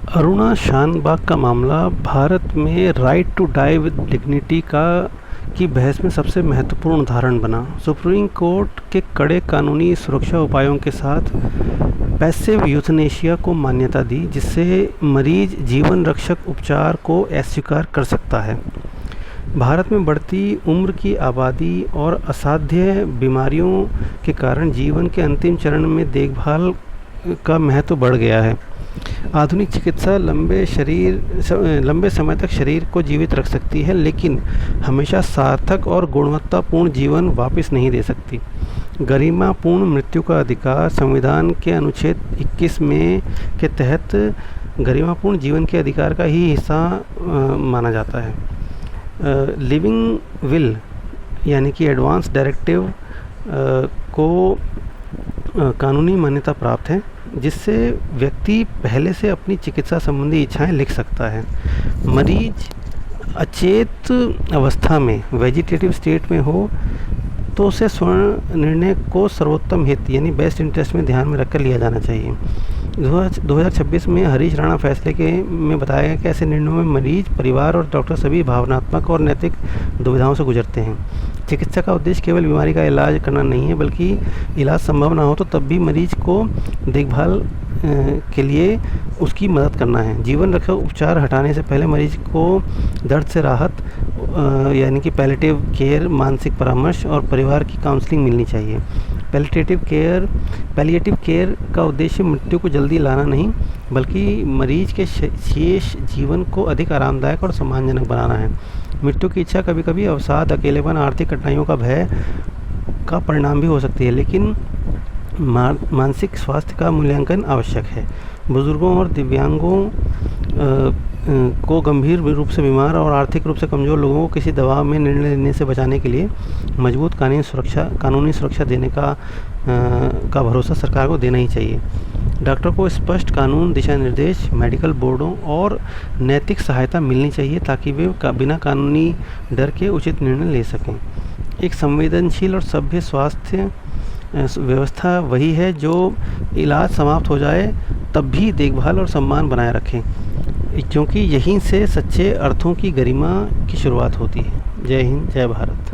अरुणा शानबाग का मामला भारत में right to die with dignity का की बहस में सबसे महत्वपूर्ण उदाहरण बना। सुप्रीम कोर्ट के कड़े कानूनी सुरक्षा उपायों के साथ पैसिव यूथनेशिया को मान्यता दी, जिससे मरीज जीवन रक्षक उपचार को अस्वीकार कर सकता है। भारत में बढ़ती उम्र की आबादी और असाध्य बीमारियों के कारण जीवन के अंतिम चरण में देखभाल का महत्व बढ़ गया है। आधुनिक चिकित्सा लंबे समय तक शरीर को जीवित रख सकती है, लेकिन हमेशा सार्थक और गुणवत्तापूर्ण जीवन वापस नहीं दे सकती। गरिमापूर्ण मृत्यु का अधिकार संविधान के अनुच्छेद 21 में के तहत गरिमापूर्ण जीवन के अधिकार का ही हिस्सा माना जाता है। लिविंग विल यानी कि एडवांस डायरेक्टिव को कानूनी मान्यता प्राप्त है, जिससे व्यक्ति पहले से अपनी चिकित्सा संबंधी इच्छाएं लिख सकता है। मरीज अचेत अवस्था में वेजिटेटिव स्टेट में हो तो उसे स्वर्ण निर्णय को सर्वोत्तम हित यानी बेस्ट इंटरेस्ट में ध्यान में रखकर लिया जाना चाहिए। 2026 में हरीश राणा फैसले में बताया गया कि ऐसे निर्णयों में मरीज, परिवार और डॉक्टर सभी भावनात्मक और नैतिक दुविधाओं से गुजरते हैं। चिकित्सा का उद्देश्य केवल बीमारी का इलाज करना नहीं है, बल्कि इलाज संभव ना हो तो तब भी मरीज को देखभाल के लिए उसकी मदद करना है। जीवन रक्षक उपचार हटाने से पहले मरीज को दर्द से राहत यानी कि पैलिएटिव केयर, मानसिक परामर्श और परिवार की काउंसलिंग मिलनी चाहिए। पैलिएटिव केयर का उद्देश्य मृत्यु को जल्दी लाना नहीं, बल्कि मरीज के शेष जीवन को अधिक आरामदायक और सम्मानजनक बनाना है। मृत्यु की इच्छा कभी कभी अवसाद, अकेलेपन, आर्थिक कठिनाइयों का भय का परिणाम भी हो सकती है, लेकिन मानसिक स्वास्थ्य का मूल्यांकन आवश्यक है। बुजुर्गों और दिव्यांगों को, गंभीर रूप से बीमार और आर्थिक रूप से कमज़ोर लोगों को किसी दबाव में निर्णय लेने से बचाने के लिए मजबूत कानूनी सुरक्षा देने का भरोसा सरकार को देना ही चाहिए। डॉक्टर को स्पष्ट कानून, दिशा निर्देश, मेडिकल बोर्डों और नैतिक सहायता मिलनी चाहिए, ताकि वे बिना कानूनी डर के उचित निर्णय ले सकें। एक संवेदनशील और सभ्य स्वास्थ्य व्यवस्था वही है जो इलाज समाप्त हो जाए तब भी देखभाल और सम्मान बनाए रखें, क्योंकि यहीं से सच्चे अर्थों की गरिमा की शुरुआत होती है। जय हिंद, जय भारत।